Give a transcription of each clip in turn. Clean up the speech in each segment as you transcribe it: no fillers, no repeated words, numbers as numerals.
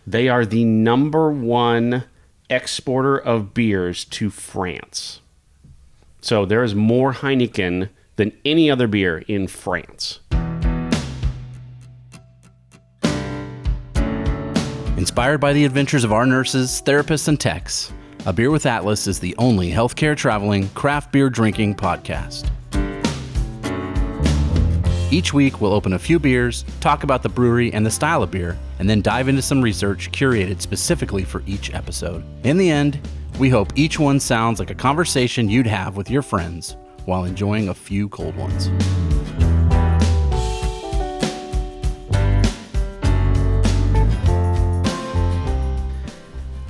They are the number one exporter of beers to France. So there is more Heineken than any other beer in France. Inspired by the adventures of our nurses, therapists, and techs, A Beer with Atlas is the only healthcare traveling, craft beer drinking podcast. Each week, we'll open a few beers, talk about the brewery and the style of beer, and then dive into some research curated specifically for each episode. In the end, we hope each one sounds like a conversation you'd have with your friends while enjoying a few cold ones.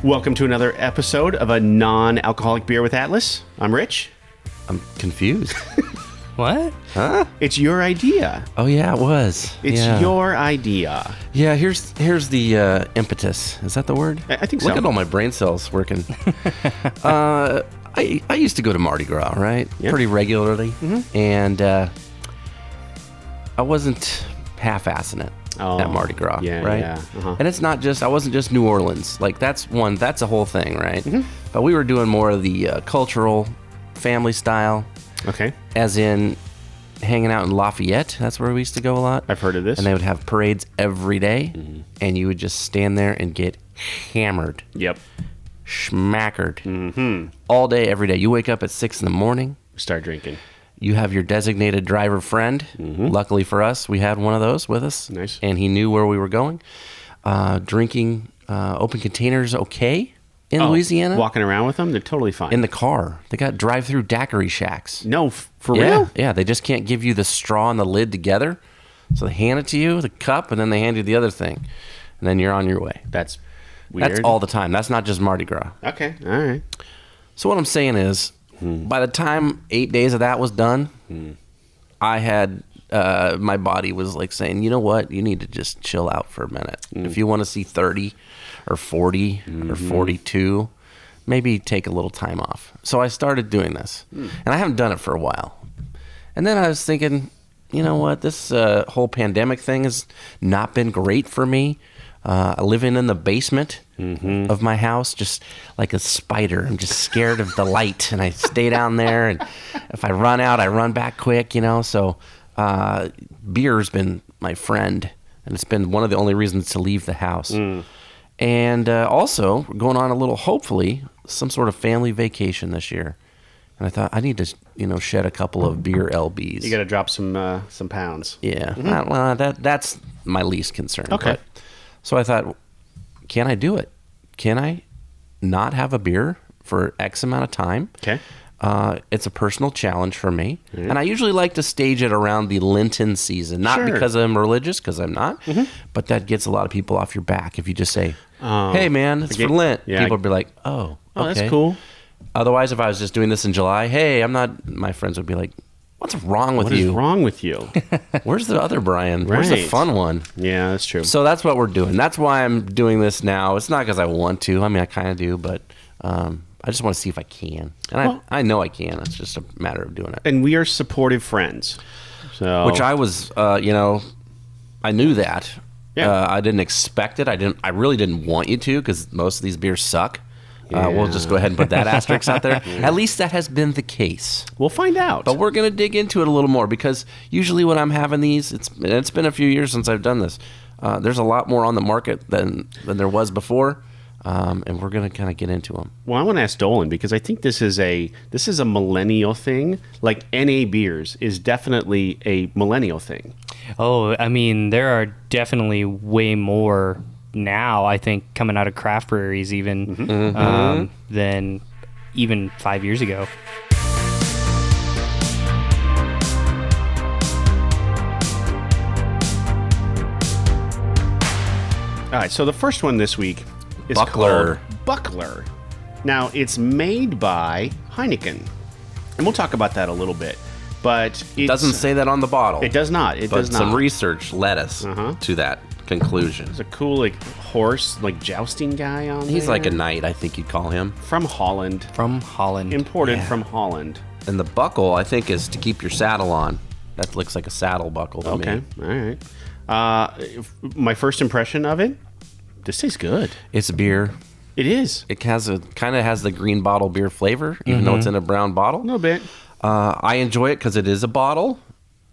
Welcome to another episode of a non-alcoholic beer with Atlas. I'm Rich. I'm confused. What? Huh? It's your idea. Oh, yeah, it was. It's your idea. Yeah, here's the impetus. Is that the word? I think so. Look at all my brain cells working. I used to go to Mardi Gras, right? Yeah. Pretty regularly. Mm-hmm. And I wasn't half-assing it at Mardi Gras, right? Yeah. Uh-huh. And it's not just, I wasn't just New Orleans. Like, that's a whole thing, right? Mm-hmm. But we were doing more of the cultural, family style. Okay. As in hanging out in Lafayette. That's where we used to go a lot. I've heard of this. And they would have parades every day, and you would just stand there and get hammered. Yep. Schmackered. All day, every day. You wake up at 6 in the morning. Start drinking. You have your designated driver friend. Luckily for us, we had one of those with us. Nice. And he knew where we were going. Drinking open containers okay in Louisiana. Walking around with them, they're totally fine. In the car. They got drive-through daiquiri shacks. No, for real? Yeah, they just can't give you the straw and the lid together. So they hand it to you, the cup, and then they hand you the other thing. And then you're on your way. That's weird. That's all the time. That's not just Mardi Gras. Okay, all right. So what I'm saying is, by the time 8 days of that was done, I had, my body was like saying, you know what? You need to just chill out for a minute. If you want to see 30 or 40 or 42, maybe take a little time off. So I started doing this. And I haven't done it for a while. And then I was thinking, you know what? This whole pandemic thing has not been great for me. Living in the basement of my house, just like a spider. I'm just scared of the light, and I stay down there. And if I run out, I run back quick, you know. So beer's been my friend, and it's been one of the only reasons to leave the house. And also, we're going on a little, hopefully, some sort of family vacation this year. And I thought, I need to, shed a couple of beer LBs. You got to drop some pounds. Yeah. Well, that's my least concern. Okay. But, so I thought, can I do it? Can I not have a beer for X amount of time? Okay. It's a personal challenge for me. And I usually like to stage it around the Lenten season. Not because I'm religious, because I'm not. But that gets a lot of people off your back. If you just say, hey, man, it's for Lent. Yeah, people will be like, oh, okay. That's cool. Otherwise, if I was just doing this in July, hey, I'm not, my friends would be like, what's wrong with you? What is wrong with you? Where's the other Brian? Where's the fun one? Yeah, that's true. So that's what we're doing. That's why I'm doing this now. It's not because I want to. I mean, I kind of do, but I just want to see if I can. And I know I can. It's just a matter of doing it. And we are supportive friends. So, Which I was, I knew that. Yeah. I didn't expect it. I really didn't want you to, because most of these beers suck. We'll just go ahead and put that asterisk out there. At least that has been the case. We'll find out. But we're going to dig into it a little more, because usually when I'm having these, it's been a few years since I've done this. There's a lot more on the market than there was before, and we're going to kind of get into them. Well, I want to ask Dolan, because I think this is a millennial thing. Like NA beers is definitely a millennial thing. Oh, I mean, there are definitely way more now, I think, coming out of craft breweries even than even 5 years ago. All right, so the first one this week is Buckler. called Buckler. Now, it's made by Heineken, and we'll talk about that a little bit. But it doesn't say that on the bottle. It does not. But some research led us to that conclusion. There's a cool horse jousting guy on there. He's like a knight, I think you'd call him. From Holland. Imported from Holland. And the buckle, I think, is to keep your saddle on. That looks like a saddle buckle to me. Okay, all right. My first impression of it, This tastes good. It's beer. It is. It has kind of has the green bottle beer flavor, even though it's in a brown bottle. A little bit. I enjoy it because it is a bottle,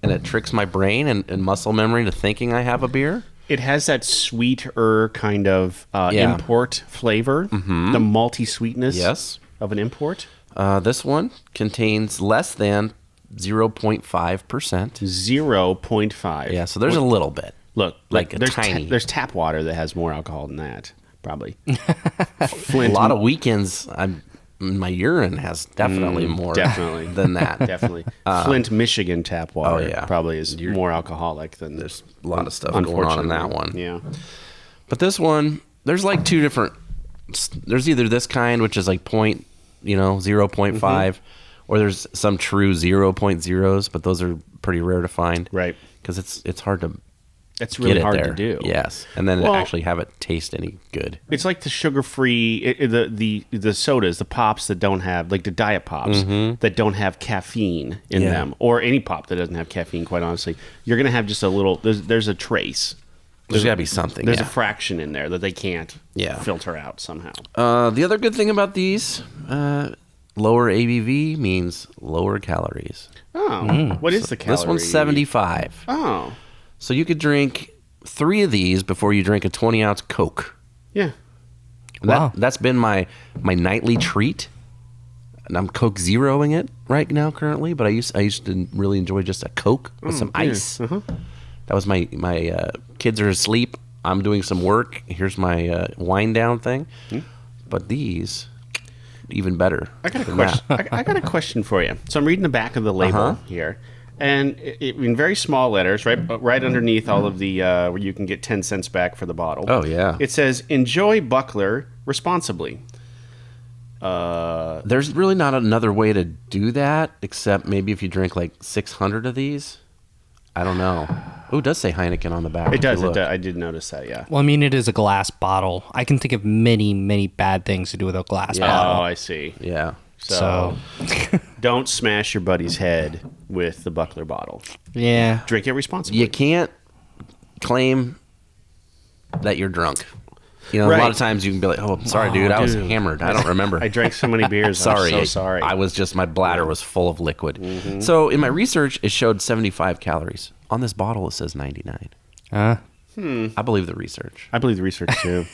and it tricks my brain and muscle memory to thinking I have a beer. It has that sweeter kind of import flavor, the malty sweetness of an import. This one contains less than 0.5%. 0.5. Yeah, so there's a little bit. Look, like there's tiny. There's tap water that has more alcohol than that, probably. A Flint, lot of weekends, my urine has definitely more than that. Definitely. Flint, Michigan tap water probably is more alcoholic than There's a lot of stuff going on in that one. Yeah. But this one, there's like two different. There's either this kind, which is like 0.5, or there's some true 0.0s, but those are pretty rare to find. Right. Because it's hard to. It's really hard there. to do. Yes, and then actually have it taste any good. It's like the sugar-free, the sodas, the pops that don't have, like the diet pops that don't have caffeine in them, or any pop that doesn't have caffeine. Quite honestly, you're gonna have just a little. There's a trace. There's got to be something. There's a fraction in there that they can't filter out somehow. The other good thing about these, lower ABV means lower calories. Oh, what is the calorie? This one's 75. Oh. So you could drink 3 of these before you drink a 20-ounce Coke. Yeah. That's been my nightly treat. And I'm Coke Zeroing it right now currently, but I used to really enjoy just a Coke with some ice. That was my kids are asleep. I'm doing some work. Here's my wind down thing. But these, even better. I got a question. I got a question for you. So I'm reading the back of the label here. And in very small letters, right underneath all of the where you can get 10 cents back for the bottle. Oh, yeah. It says, enjoy Buckler responsibly. There's really not another way to do that, except maybe if you drink like 600 of these. I don't know. Oh, it does say Heineken on the back. It does. I did notice that, yeah. Well, I mean, it is a glass bottle. I can think of many, many bad things to do with a glass bottle. Oh, I see. Yeah. So don't smash your buddy's head with the Buckler bottle. Yeah. Drink it responsibly. You can't claim that you're drunk. A lot of times you can be like, "Oh, sorry, dude, I was hammered. I don't remember. I drank so many beers. Sorry, I'm so sorry. I was just my bladder was full of liquid." So in my research, it showed 75 calories. On this bottle, it says 99. I believe the research. I believe the research too.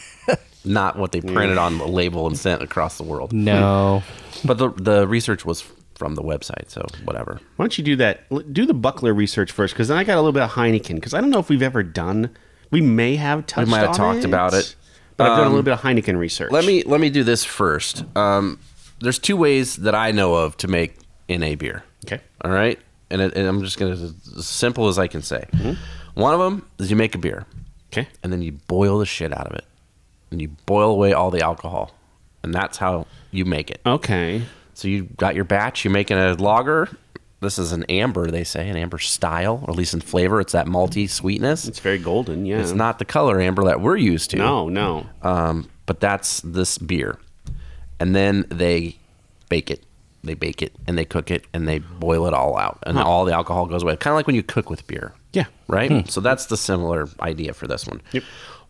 Not what they printed on the label and sent across the world. No. But the research was from the website, so whatever. Why don't you do that? Do the Buckler research first, because then I got a little bit of Heineken, because I don't know if we've ever done. We may have touched. We might have talked about it, but I've done a little bit of Heineken research. Let me do this first. There's 2 ways that I know of to make NA beer. Okay. All right, and I'm just gonna as simple as I can say. One of them is you make a beer. Okay. And then you boil the shit out of it, and you boil away all the alcohol, and that's how you make it. Okay. So you got your batch. You're making a lager. This is an amber, they say, an amber style, or at least in flavor. It's that malty sweetness. It's very golden, yeah. It's not the color amber that we're used to. No. But that's this beer. And then they bake it. They bake it, and they cook it, and they boil it all out. And all the alcohol goes away. Kind of like when you cook with beer. Yeah. Right? So that's the similar idea for this one. Yep.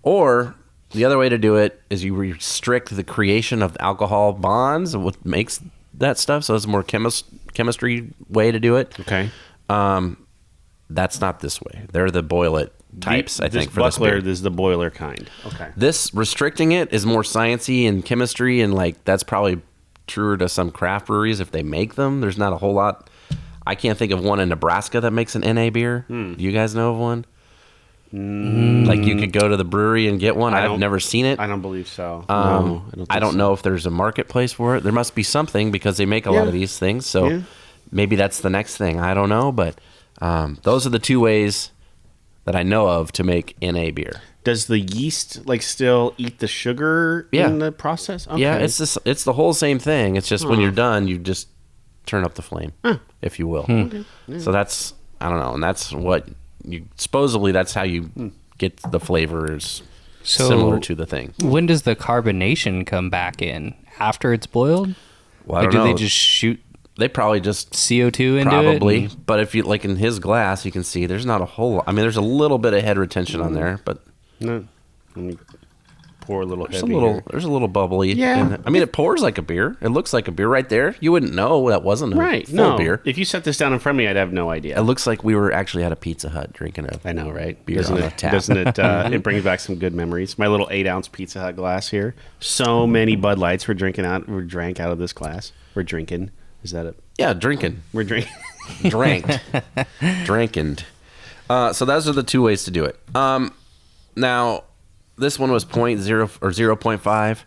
Or the other way to do it is you restrict the creation of alcohol bonds, what makes that stuff. So it's a more chemistry way to do it. Okay. That's not this way. They're the boil it types, I think, for this beer. This is the boiler kind. Okay. This restricting it is more sciencey and chemistry, and like that's probably truer to some craft breweries if they make them. There's not a whole lot. I can't think of one in Nebraska that makes an NA beer. Do you guys know of one? Like you could go to the brewery and get one. I've never seen it. I don't believe so. No, I don't know if there's a marketplace for it. There must be something because they make a lot of these things. So maybe that's the next thing. I don't know, but those are the 2 ways that I know of to make NA beer. Does the yeast still eat the sugar in the process? Okay. Yeah, it's the whole same thing. It's just when you're done, you just turn up the flame, if you will. Okay. Yeah. So that's, I don't know, and that's what supposedly that's how you get the flavors similar to the thing. When does the carbonation come back in? After it's boiled? Well, I don't know. Do they just shoot? They probably just CO2 into it? Probably. But if you like in his glass, you can see there's not a whole lot. I mean, there's a little bit of head retention on there, but no. Let me pour a little There's heavy. there's a little bubbly. Yeah. in it. I mean, it pours like a beer. It looks like a beer right there. You wouldn't know that wasn't a full beer. If you set this down in front of me, I'd have no idea. It looks like we were actually at a Pizza Hut drinking a I know, right? beer on a tap. Doesn't it? It brings back some good memories. My little 8-ounce Pizza Hut glass here. So many Bud Lights were drank out of this glass. We're drinking. Is that it? Yeah, drinking. We're drinking. Dranked. Drankened. So those are the two ways to do it. Now, this one was 0.0 or 0.5.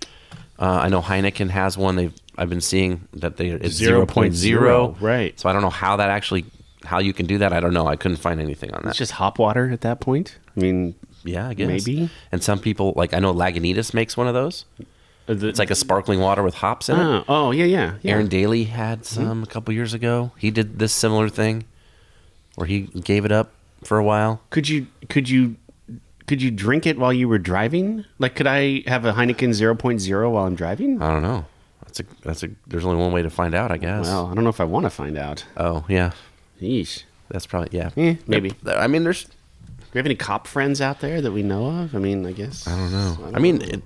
I know Heineken has one. I've been seeing that it's 0.0. Right. So I don't know how you can do that. I don't know. I couldn't find anything on that. It's just hop water at that point. I mean, yeah, I guess. maybe. And some people, like I know Lagunitas makes one of those. It's like a sparkling water with hops in it. Oh, yeah. Aaron Daly had some a couple years ago. He did this similar thing where he gave it up for a while. Could you drink it while you were driving? Like, could I have a Heineken 0.0 while I'm driving? I don't know. There's only one way to find out, I guess. Well, I don't know if I want to find out. Oh, yeah. Yeesh. That's probably, yeah. Maybe. I mean, Do we have any cop friends out there that we know of? I mean, I guess. I don't know.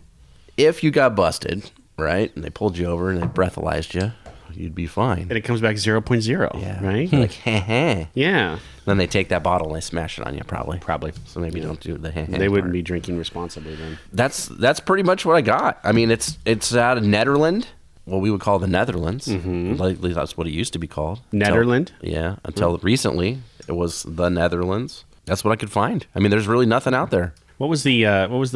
If you got busted, right, and they pulled you over and they breathalyzed you, you'd be fine. And it comes back 0.0, Yeah. right? Like, heh. Yeah. Then they take that bottle and they smash it on you, probably. Probably. So maybe don't do the heh. They wouldn't be drinking responsibly then. That's pretty much what I got. I mean, it's out of Netherlands, what we would call the Netherlands. Mm-hmm. Likely that's what it used to be called. Netherland? Until recently, it was the Netherlands. That's what I could find. I mean, there's really nothing out there. What was the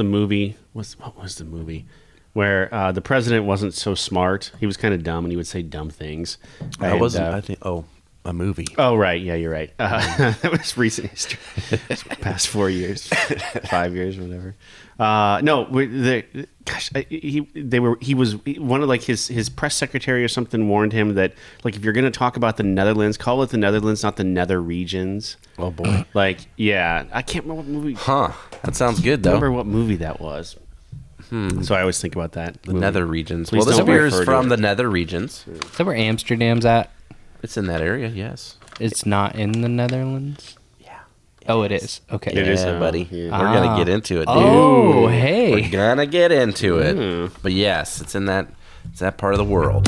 movie? What was the movie where the president wasn't so smart? He was kind of dumb, and he would say dumb things. I wasn't. I think. Oh, a movie. Oh, right. Yeah, you're right. That was recent history. Past 4 years, 5 years, whatever. No, he was one of like his press secretary or something warned him that like if you're going to talk about the Netherlands, call it the Netherlands, not the Nether regions. Oh boy. Like, yeah, I can't remember what movie. Huh. That sounds good though. Remember what movie that was? So I always think about that. The Nether regions. Please Well, this don't beer refer is to from it. the Nether regions. Is that where Amsterdam's at? It's in that area. Yes. It's not in the Netherlands? Yeah. Oh, it is. Okay. It is, Yeah, buddy. yeah. We're gonna get into it, dude. Oh, hey. We're gonna get into it. But yes, it's in that part of the world.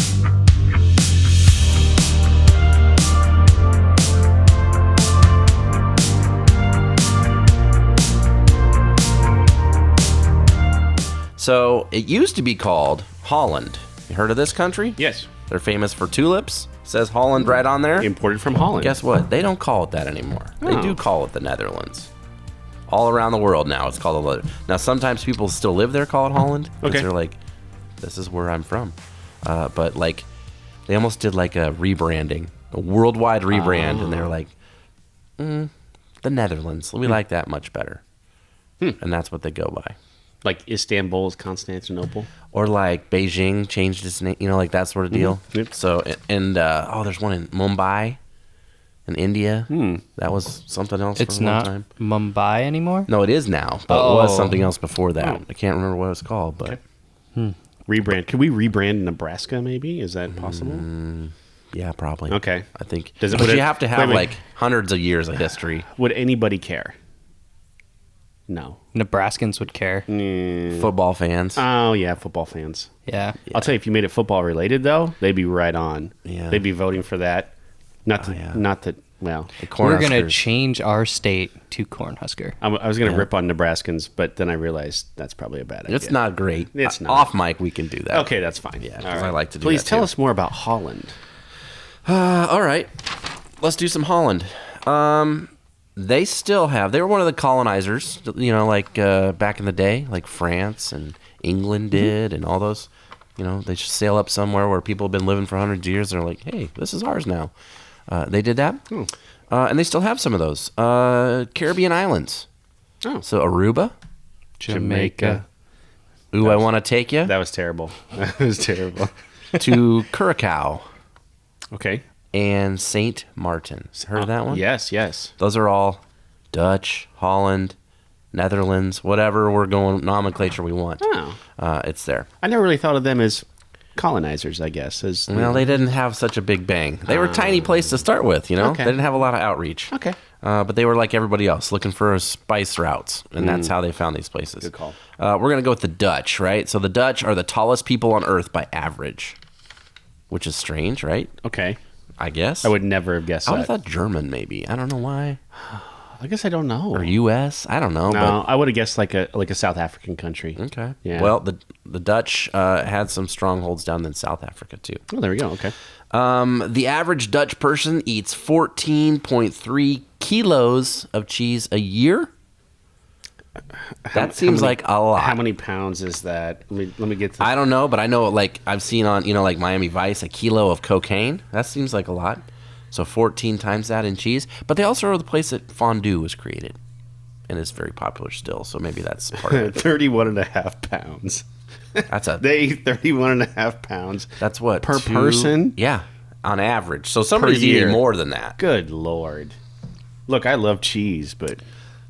So it used to be called Holland. You heard of this country? Yes, They're famous for tulips. Says Holland right on there. imported from Holland. Guess what? They don't call it that anymore. They do call it the Netherlands. All around the world now, it's called the Netherlands. Now, sometimes people still live there call it Holland. Because Okay. they're like, this is where I'm from. But, like, they almost did, like, a rebranding. A worldwide rebrand. And they're like, the Netherlands. We like that much better. And that's what they go by. Like Istanbul is Constantinople. Or like Beijing changed its name, like that sort of deal. Yep. So, and there's one in Mumbai, in India. That was something else It's for a long not time. Mumbai anymore? No, it is now, but it was Oh. something else before that. I can't remember what it was called, but Rebrand. Could we rebrand Nebraska? Maybe is that possible? yeah, probably. Okay. I think. Does it- but would you it- have to have wait. like hundreds of years of history. Would anybody care? No. Nebraskans would care. Football fans. Oh yeah, football fans. Yeah. I'll tell you, if you made it football related though, they'd be right on. Yeah. They'd be voting for that. Not that. yeah. Not that. Well, We're going to Cornhuskers. change our state to Cornhusker. I was going to rip on Nebraskans, but then I realized that's probably a bad idea. It's not great. It's not. Off mic, we can do that. Okay, that's fine. Yeah, All 'cause I like to do Please that, tell too. us more about Holland. All right, let's do some Holland. They still have. They were one of the colonizers, like back in the day, like France and England did, and all those. They just sail up somewhere where people have been living for hundreds of years. They're like, hey, this is ours now. They did that, and they still have some of those Caribbean islands. Oh. So Aruba, Jamaica. Ooh, I Want to Take You, That was terrible. That was terrible. to Curacao Okay. and Saint Martin. Heard of that one? Yes. Those are all Dutch, Holland, Netherlands, whatever we're going nomenclature we want. Oh. It's there. I never really thought of them as colonizers, I guess. Well, they didn't have such a big bang. They were a tiny place to start with, Okay. They didn't have a lot of outreach. Okay. But they were like everybody else, looking for spice routes, and that's how they found these places. Good call. We're going to go with the Dutch, right? So the Dutch are the tallest people on Earth by average, which is strange, right? Okay. I guess. I would never have guessed I would that. have thought German, maybe. I don't know why. I guess I don't know. Or U.S. I don't know. No, I would have guessed like a South African country. But, okay. Yeah. Well, the Dutch had some strongholds down in South Africa, too. Oh, there we go. Okay. The average Dutch person eats 14.3 kilos of cheese a year. That seems like a lot. How many pounds is that? Let me get to I don't know, but I know, like, I've seen on, like Miami Vice, a kilo of cocaine. That seems like a lot. So 14 times that in cheese. But they also are the place that fondue was created. And it's very popular still, so maybe that's part of it. 31 and a half pounds. They eat 31 and a half pounds. That's what? Per person? Yeah, on average. So somebody's eating more than that. Good Lord. Look, I love cheese, but...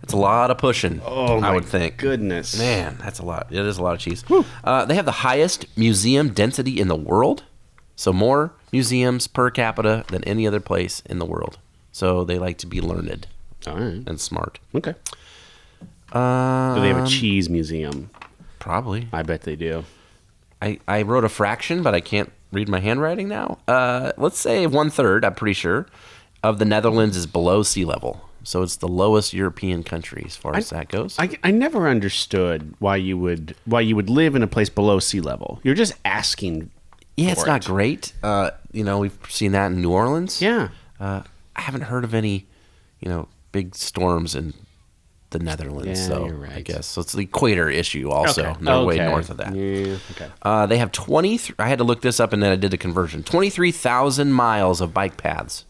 It's a lot of pushing, my I would think. Goodness. Man, that's a lot. It is a lot of cheese. They have the highest museum density in the world. So more museums per capita than any other place in the world. So they like to be learned and smart. Okay. Do they have a cheese museum? Probably. I bet they do. I wrote a fraction, but I can't read my handwriting now. Let's say 1/3, I'm pretty sure, of the Netherlands is below sea level. So it's the lowest European country as far as that goes. I never understood why you would live in a place below sea level. You're just asking. Yeah, it's not great. We've seen that in New Orleans. Yeah. I haven't heard of any, big storms in the Netherlands. Yeah, so you're right. I guess so. It's the equator issue also. Okay. They're way north of that. Yeah. Okay. They have 20. I had to look this up and then I did the conversion. 23,000 miles of bike paths.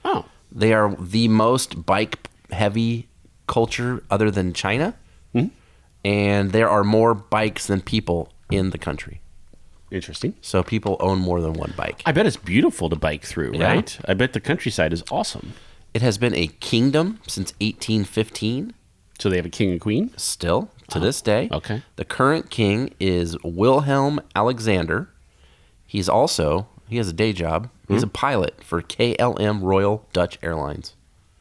Oh. They are the most bike-heavy culture other than China, and there are more bikes than people in the country. Interesting. So people own more than one bike. I bet it's beautiful to bike through, Yeah. right? I bet the countryside is awesome. It has been a kingdom since 1815, So they have a king and queen? still to this day. Okay. The current king is Wilhelm Alexander. He has a day job. He's a pilot for KLM Royal Dutch Airlines.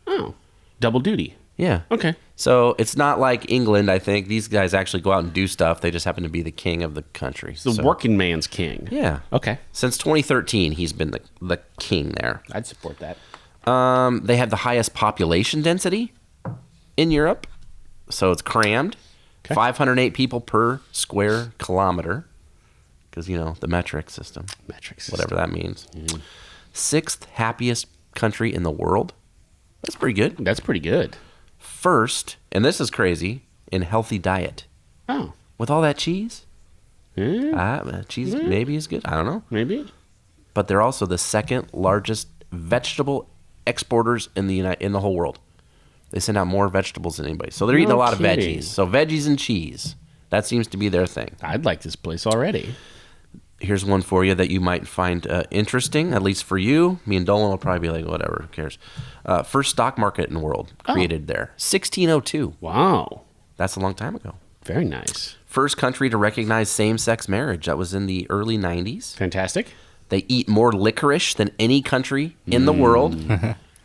Oh. Double duty. Yeah. Okay. So it's not like England, I think. These guys actually go out and do stuff. They just happen to be the king of the country. The working man's king. Yeah. Okay. Since 2013, he's been the king there. I'd support that. They have the highest population density in Europe. So it's crammed. Okay. 508 people per square kilometer. Because, the metric system. Whatever that means. Sixth happiest country in the world. That's pretty good. That's pretty good. First, and this is crazy, in healthy diet. Oh. With all that cheese? Yeah. Cheese maybe is good. I don't know. Maybe. But they're also the second largest vegetable exporters in the whole world. They send out more vegetables than anybody. So they're eating a lot of veggies. So veggies and cheese. That seems to be their thing. I'd like this place already. Here's one for you that you might find interesting, at least for you. Me and Dolan will probably be like, whatever, who cares? First stock market in the world created there. 1602. Wow. That's a long time ago. Very nice. First country to recognize same-sex marriage. That was in the early 90s. Fantastic. They eat more licorice than any country in the world.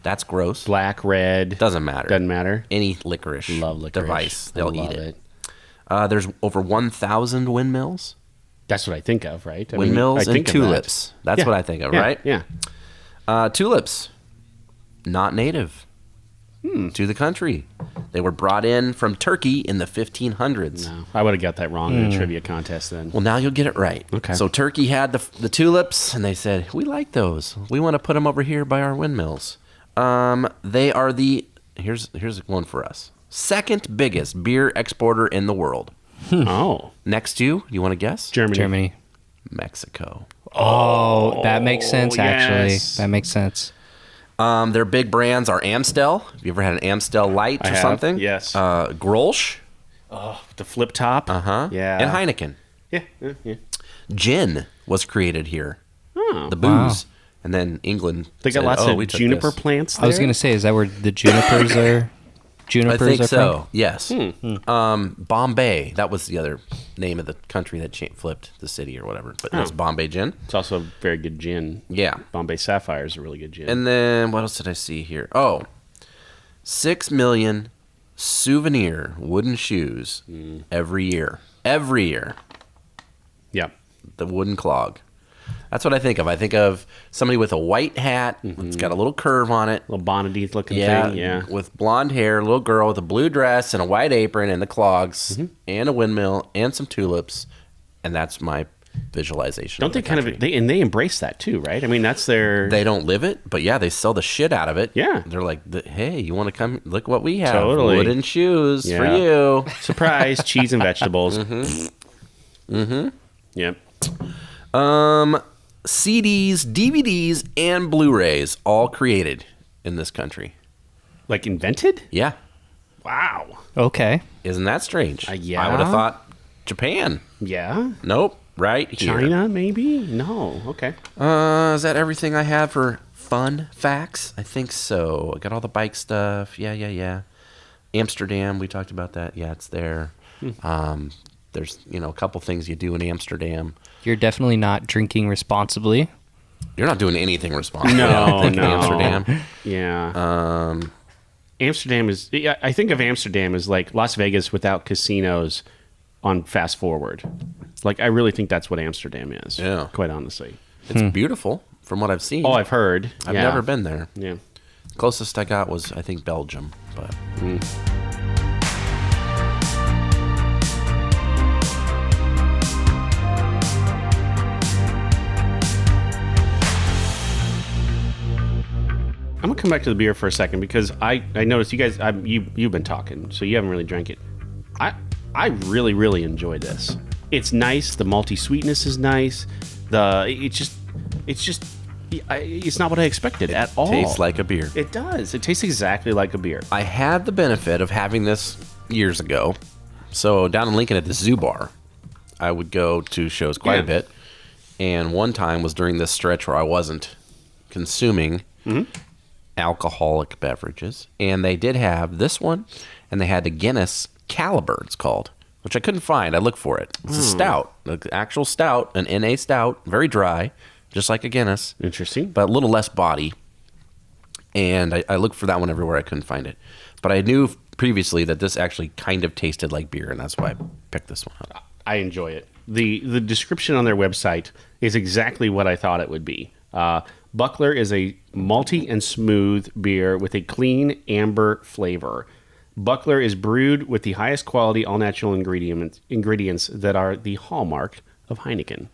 That's gross. Black, red. Doesn't matter. Doesn't matter. Any licorice, Love licorice. device, they'll Love eat it. There's over 1,000 windmills. That's what I think of, right? I mean, Windmills I think and of tulips. that. That's what I think of, Yeah, right? Yeah. Tulips, not native to the country. They were brought in from Turkey in the 1500s. No, I would have got that wrong in a trivia contest then. Well, now you'll get it right. Okay. So Turkey had the tulips, and they said, we like those. We want to put them over here by our windmills. They are here's one for us. Second biggest beer exporter in the world. Oh. Next to, you want to guess? Germany. Mexico. Oh, that makes sense, actually. yes. That makes sense. Their big brands are Amstel. Have you ever had an Amstel Light or I have, something? yes. Grolsch. Oh, the flip top. Uh-huh. Yeah. And Heineken. Yeah. Gin was created here. Oh. The booze. And then England They got said, lots we of took juniper this." plants there? I was going to say, is that where the junipers are? I think are so. from? Yes. Bombay. That was the other name of the country that flipped the city or whatever. But it's Bombay gin. It's also a very good gin. Yeah. Bombay Sapphire is a really good gin. And then what else did I see here? Oh, 6 million souvenir wooden shoes every year. Every year. Yeah. The wooden clog. That's what I think of. I think of somebody with a white hat. It's got a little curve on it. Little bonnety looking thing. Yeah. With blonde hair, a little girl with a blue dress and a white apron and the clogs and a windmill and some tulips. And that's my visualization. Don't they kind of they embrace that too, right? I mean, that's their. They don't live it, but yeah, they sell the shit out of it. Yeah. They're like, hey, you want to come? Look what we have. Totally. Wooden shoes for Yeah. you. Surprise, cheese and vegetables. Yep. CDs, DVDs, and Blu-rays all created in this country. Like invented? Yeah. Wow. Okay. Isn't that strange? Yeah. I would have thought Japan. Yeah. Nope. Right here. China, maybe? No. Okay. Is that everything I have for fun facts? I think so. I got all the bike stuff. Yeah. Amsterdam, we talked about that. Yeah, it's there. There's, a couple things you do in Amsterdam. You're definitely not drinking responsibly. You're not doing anything responsible. No, I don't think, in no. Amsterdam. Yeah. Amsterdam is. I think of Amsterdam as like Las Vegas without casinos on fast forward. Like, I really think that's what Amsterdam is. Yeah. Quite honestly. It's beautiful from what I've seen. Oh, I've heard. I've Yeah. never been there. Yeah. Closest I got was, I think, Belgium. But I'm gonna come back to the beer for a second because I noticed you guys you've been talking, so you haven't really drank it. I really enjoy this. It's nice. The malty sweetness is nice. It's not what I expected at all. tastes like a beer. It does. It tastes exactly like a beer. I had the benefit of having this years ago. So down in Lincoln at the Zoo Bar, I would go to shows quite a bit. And one time was during this stretch where I wasn't consuming alcoholic beverages. And they did have this one, and they had the Guinness Caliber, it's called, which I couldn't find. I looked for it. It's a stout, an actual stout, an NA stout, very dry, just like a Guinness. Interesting. But a little less body. And I looked for that one everywhere. I couldn't find it. But I knew previously that this actually kind of tasted like beer, and that's why I picked this one up. I enjoy it. The description on their website is exactly what I thought it would be. Buckler is a malty and smooth beer with a clean amber flavor. Buckler is brewed with the highest quality all-natural ingredients that are the hallmark of Heineken.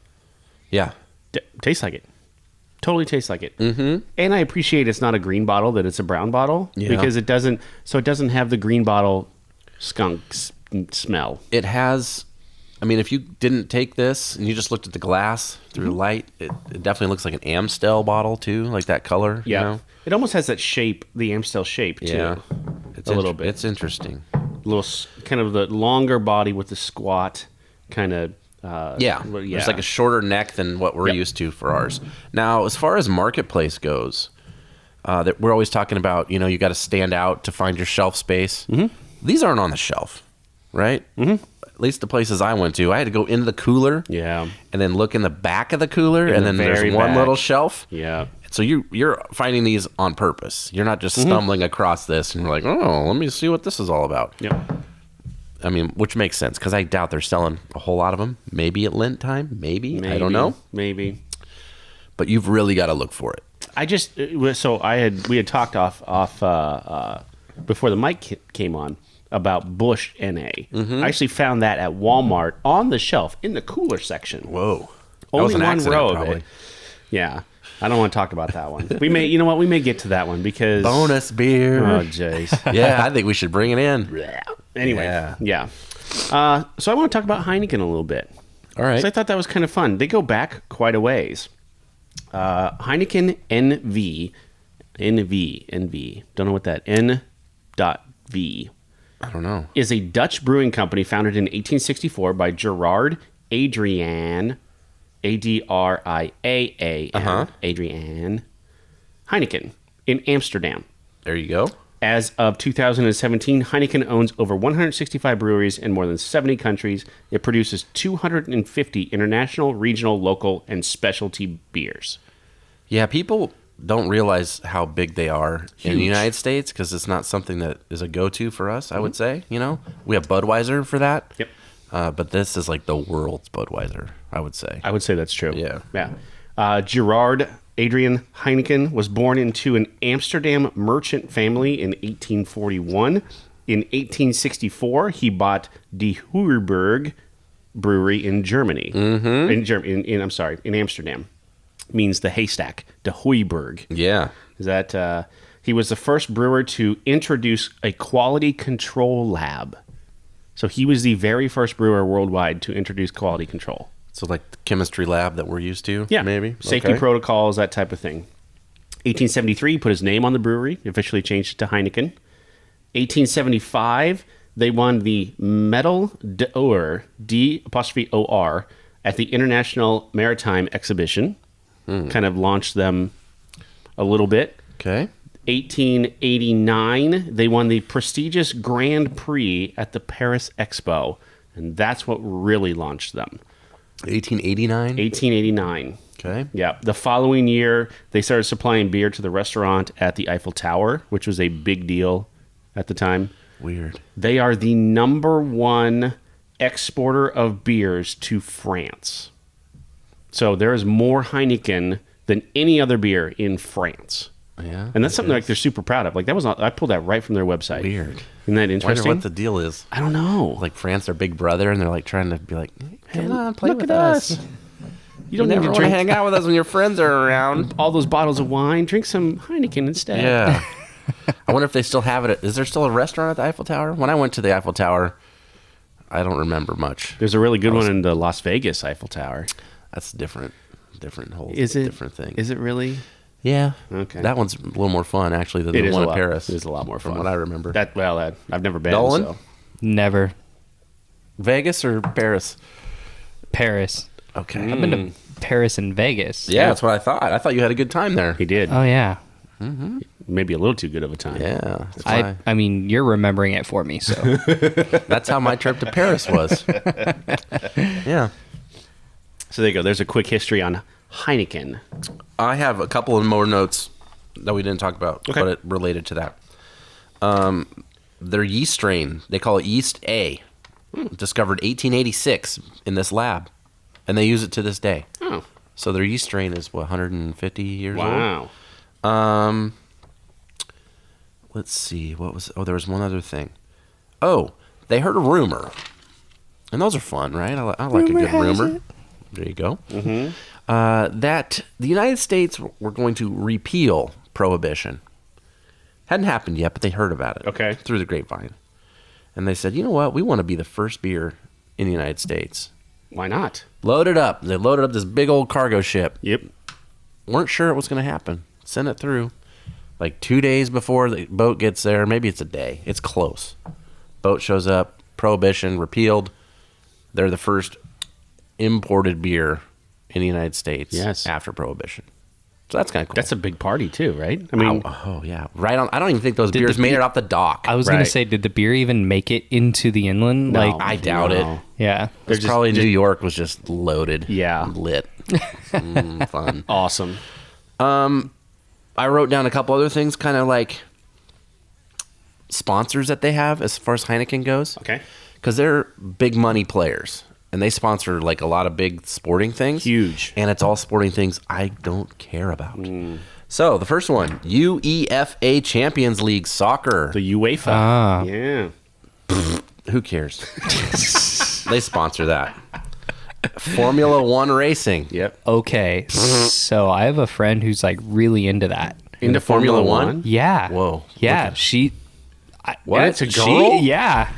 Yeah. Tastes like it. Totally tastes like it. Mm-hmm. And I appreciate it's not a green bottle, that it's a brown bottle. Yeah. Because it doesn't have the green bottle skunk smell. It has, if you didn't take this and you just looked at the glass through the light, it definitely looks like an Amstel bottle too, like that color. Yeah. You know? It almost has that shape, the Amstel shape too. Yeah. It's a little bit. It's interesting. Kind of the longer body with the squat kind of. Yeah. There's like a shorter neck than what we're used to for ours. Now, as far as marketplace goes, that we're always talking about, you got to stand out to find your shelf space. Mm-hmm. These aren't on the shelf, right? Mm-hmm. At least the places I went to, I had to go into the cooler, and then look in the back of the cooler, and then there's one little shelf. Yeah. So you're finding these on purpose. You're not just stumbling across this and you're like, oh, let me see what this is all about. Yep. Which makes sense because I doubt they're selling a whole lot of them. Maybe at Lent time, maybe. I don't know. Maybe. But you've really got to look for it. We had talked off before the mic came on about Busch NA. I actually found that at Walmart on the shelf in the cooler section. Whoa. Only an one accident, row probably. of it. Yeah. I don't want to talk about that one. We may get to that one because Bonus beer. Oh, jeez. Yeah, I think we should bring it in. Anyway, yeah. So I want to talk about Heineken a little bit. All right. So I thought that was kind of fun. They go back quite a ways. Heineken NV. Don't know what that N.V. I don't know. Is a Dutch brewing company founded in 1864 by Gerard Adriaan, Adriaan, Adriaan Heineken in Amsterdam. There you go. As of 2017, Heineken owns over 165 breweries in more than 70 countries. It produces 250 international, regional, local, and specialty beers. Yeah, people don't realize how big they are in the United States because it's not something that is a go-to for us, I would say. You know, we have Budweiser for that. Yep. But this is like the world's Budweiser, I would say. I would say that's true. Yeah. Yeah. Gerard Adrian Heineken was born into an Amsterdam merchant family in 1841. In 1864, he bought De Hooiberg Brewery in Germany. In Amsterdam. Means the haystack. De Hooiberg. Yeah. Is that he was the first brewer to introduce a quality control lab. So he was the very first brewer worldwide to introduce quality control. So like the chemistry lab that we're used to? Yeah. Maybe? Safety Okay. protocols, that type of thing. 1873, he put his name on the brewery, officially changed it to Heineken. 1875, they won the Medal d'Or, D''OR, at the International Maritime Exhibition. Kind of launched them a little bit. Okay. 1889, they won the prestigious Grand Prix at the Paris Expo, and that's what really launched them. 1889? 1889. Okay. Yeah. The following year, they started supplying beer to the restaurant at the Eiffel Tower, which was a big deal at the time. Weird. They are the number one exporter of beers to France. So there is more Heineken than any other beer in France. Yeah. And that's something like they're super proud of. Like that was I pulled that right from their website. Weird. Isn't that I wonder interesting? what the deal is. I don't know. Like France, their big brother, and they're like trying to be like, hey, come on, play look with at us. us. You You don't never need to want to drink hang out with us when your friends are around. all those bottles of wine. Drink some Heineken instead. Yeah. I wonder if they still have it. Is there still a restaurant at the Eiffel Tower? When I went to the Eiffel Tower, I don't remember much. There's a really good one in the Las Vegas Eiffel Tower. That's different whole Is it different thing. Is it really? Yeah. Okay. That one's a little more fun actually than It the is one a in lot. Paris. It is a lot more fun from what I remember. I've never been. Nolan? So. Never. Vegas or Paris? Paris. Okay. I've been to Paris and Vegas. Yeah, that's what I thought. I thought you had a good time there. He did. Oh yeah. Maybe a little too good of a time. Yeah. That's why. I mean, you're remembering it for me, so That's how my trip to Paris was. Yeah. So there you go. There's a quick history on Heineken. I have a couple of more notes that we didn't talk about, Okay. but it related to that. Their yeast strain, they call it Yeast A, discovered 1886 in this lab, and they use it to this day. Oh, So their yeast strain is, 150 years wow. old? Let's see. There was one other thing. Oh, they heard a rumor. And those are fun, right? I like a good rumor. There you go. Mm-hmm. That the United States were going to repeal prohibition. Hadn't happened yet, but they heard about it. Okay. Through the grapevine. And they said, you know what? We want to be the first beer in the United States. Why not? Load it up. They loaded up this big old cargo ship. Yep. Weren't sure it was going to happen. Sent it through. Like 2 days before the boat gets there. Maybe it's a day. It's close. Boat shows up. Prohibition repealed. They're the first imported beer in the United States. Yes. After Prohibition. So that's kind of cool. That's a big party too, right? I mean, oh yeah. Right on. I don't even think those Did beers the made beer- it off the dock. I was Right. gonna say, did the beer even make it into the inland? No. Like, I doubt it. yeah. They're It's probably New York was just loaded. Yeah. Lit. Fun. awesome. I wrote down a couple other things, kind of like sponsors that they have as far as Heineken goes. Okay. Because they're big money players. And they sponsor like a lot of big sporting things. Huge. And it's all sporting things I don't care about. So the first one, UEFA Champions League Soccer. The UEFA. Ah. Yeah. Who cares? They sponsor that. Formula One racing. Yep. Okay, so I have a friend who's like really into that. Into Formula One? Yeah. Whoa. Yeah, Okay. she. What? It's a girl? Yeah.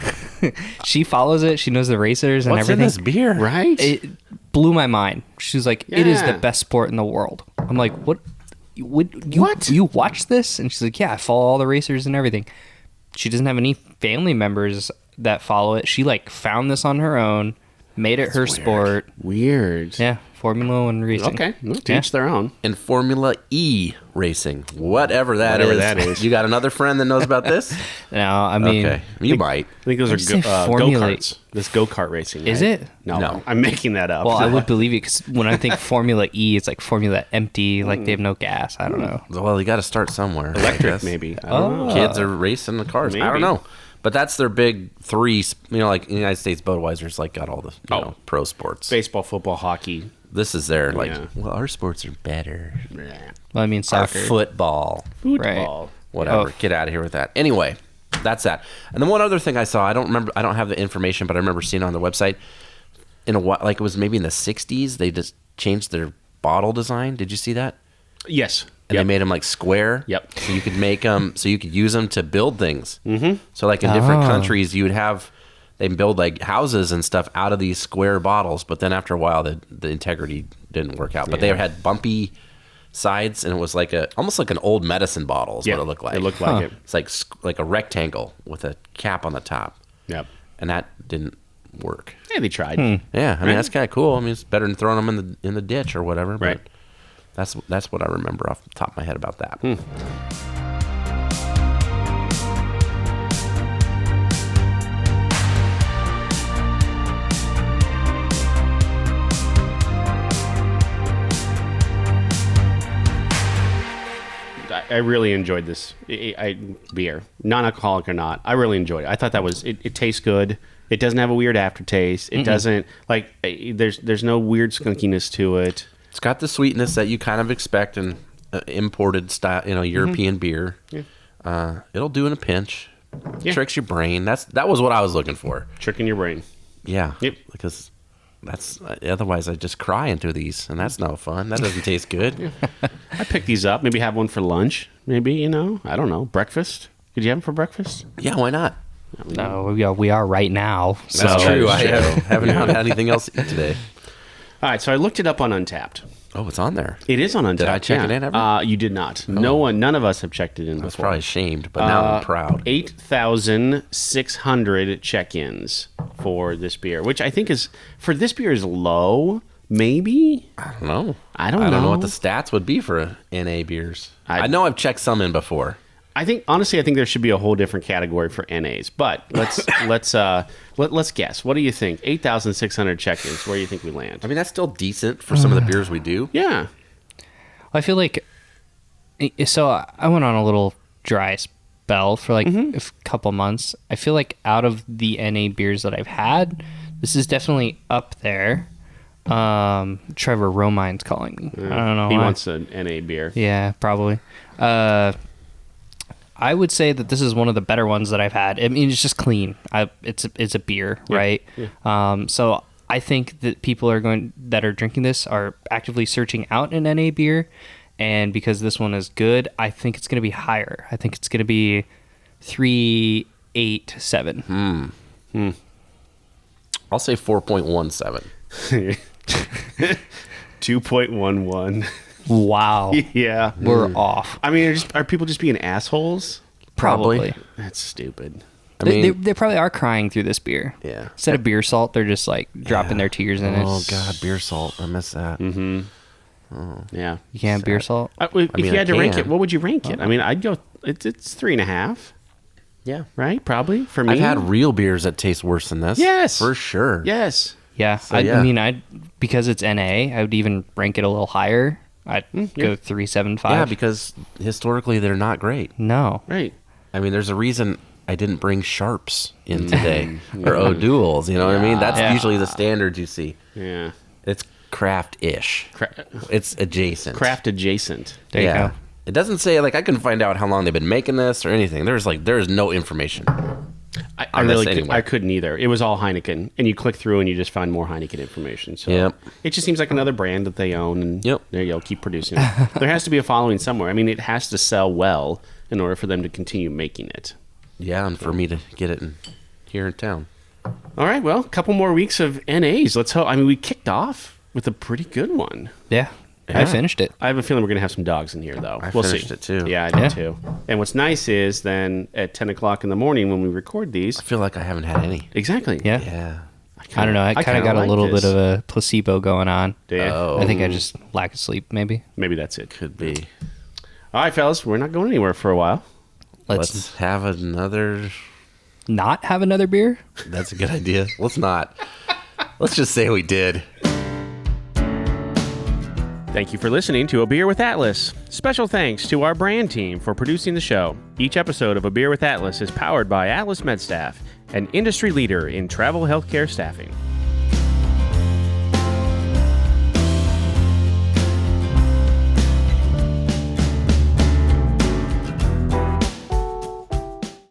She follows it. She knows the racers and What's in everything. this beer? Right? It blew my mind. She was like, "It is the Yeah. best sport in the world." I'm like, "What? Would you What? you watch this?" And she's like, "Yeah, I follow all the racers and everything." She doesn't have any family members that follow it. She like found this on her own, Made it her sport. Weird. Yeah, Formula One racing. Okay, well, to each their own. And Formula E racing, whatever that is. You got another friend that knows about this? No, I mean, Okay, you might. I think those What'd you say, are Formula- go-karts. This go-kart racing. Is right? it? No, I'm making that up. Well, I would believe it because when I think Formula E, it's like Formula empty, like they have no gas. I don't know. Well, you got to start somewhere. I Electric, guess. maybe. I don't know. Kids are racing the cars. I Maybe. don't know. But that's their big three, like in the United States, Budweiser's like got all the you know, pro sports. Baseball, football, hockey. This is their like, Yeah. well, our sports are better. Well, I mean, Our soccer. football. Football. Whatever. Oh. Get out of here with that. Anyway, that's that. And then one other thing I saw, I don't have the information, but I remember seeing it on their website. In a while, like it was maybe in the 60s, they just changed their bottle design. Did you see that? Yes. And they made them like square. Yep. So you could make them, so you could use them to build things. Mm-hmm. So like in different countries, you would have, they build like houses and stuff out of these square bottles. But then after a while, the integrity didn't work out. But they had bumpy sides, and it was like almost like an old medicine bottle is what it looked like. It looked like it. It's like a rectangle with a cap on the top. Yep. And that didn't work. Yeah, they tried. Yeah, I mean that's kind of cool. I mean it's better than throwing them in the ditch or whatever. Right. But that's what I remember off the top of my head about that. I really enjoyed this beer, non-alcoholic or not. I really enjoyed it. I thought that was it tastes good. It doesn't have a weird aftertaste. It doesn't like there's no weird skunkiness to it. It's got the sweetness that you kind of expect in imported style, European beer. Yeah. It'll do in a pinch. Yeah. Tricks your brain. That was what I was looking for. Tricking your brain. Yeah. Yep. Because that's otherwise I just cry into these, and that's no fun. That doesn't taste good. I picked these up. Maybe have one for lunch. Maybe I don't know. Breakfast. Did you have them for breakfast? Yeah, why not? No, we are right now. So. That's true. I true. haven't had anything else to eat today. All right, so I looked it up on Untappd. Oh, it's on there. It is on Untappd. Did I check it in ever? You did not. None of us have checked it in I was before. probably ashamed, but now I'm proud. 8,600 check-ins for this beer, which I think is low. Maybe I don't know. I don't know know. what the stats would be for NA beers. I I know I've checked some in before. I think honestly, I think there should be a whole different category for NAs. But let's guess. What do you think? 8,600 check-ins. Where do you think we land? I mean, that's still decent for some of the beers we do. Yeah. I feel like so I went on a little dry spell for like a couple months. I feel like out of the NA beers that I've had, this is definitely up there. Trevor Romine's calling me. I don't know. He why. wants an NA beer. Yeah, probably. I would say that this is one of the better ones that I've had. I mean, it's just clean. It's a beer, right? Yeah. So I think that people that are drinking this are actively searching out an NA beer, and because this one is good, I think it's going to be higher. I think it's going to be 3.87. I'll say 4.17. 2.11. Wow. Yeah. We're off. I mean, are people just being assholes? Probably. That's stupid. I mean, They probably are crying through this beer. Yeah. Instead of beer salt, they're just like dropping their tears in it. oh God, beer salt. I miss that. Yeah. You can't have beer salt? If mean, you had to I rank can. it, what would you rank it? I mean, I'd go. It's 3.5, Yeah. right? Probably for me. I've had real beers that taste worse than this. Yes. For sure. Yes. Yeah. yeah. I mean, because it's NA, I would even rank it a little higher. I'd go 3.75. Yeah, because historically they're not great. No. Right. I mean, there's a reason I didn't bring Sharps in today or O'Douls. You know what I mean? That's usually the standards you see. Yeah. It's craft-ish. It's adjacent. Craft adjacent. There you go. It doesn't say like I couldn't find out how long they've been making this or anything. There's no information. I on this really anyway. I couldn't either. It was all Heineken, and you click through and you just find more Heineken information. So Yep. it just seems like another brand that they own, and Yep. there you go, keep producing it. There has to be a following somewhere. I mean, it has to sell well in order for them to continue making it. Yeah, and for me to get it here in town. All right, well, a couple more weeks of NAs. Let's hope. I mean, we kicked off with a pretty good one. Yeah. I finished it. I have a feeling we're going to have some dogs in here, though. I We'll finished see. it, too. Yeah, I did, Yeah. too. And what's nice is then at 10 o'clock in the morning when we record these. I feel like I haven't had any. Exactly. Yeah. Yeah. I don't know. I kind of got a little bit of a placebo going on. Oh. I think I just lack of sleep, maybe. Maybe that's it. Could be. All right, fellas, we're not going anywhere for a while. Let's have another. Not have another beer? That's a good idea. Let's not. Let's just say we did. Thank you for listening to A Beer with Atlas. Special thanks to our brand team for producing the show. Each episode of A Beer with Atlas is powered by Atlas MedStaff, an industry leader in travel healthcare staffing.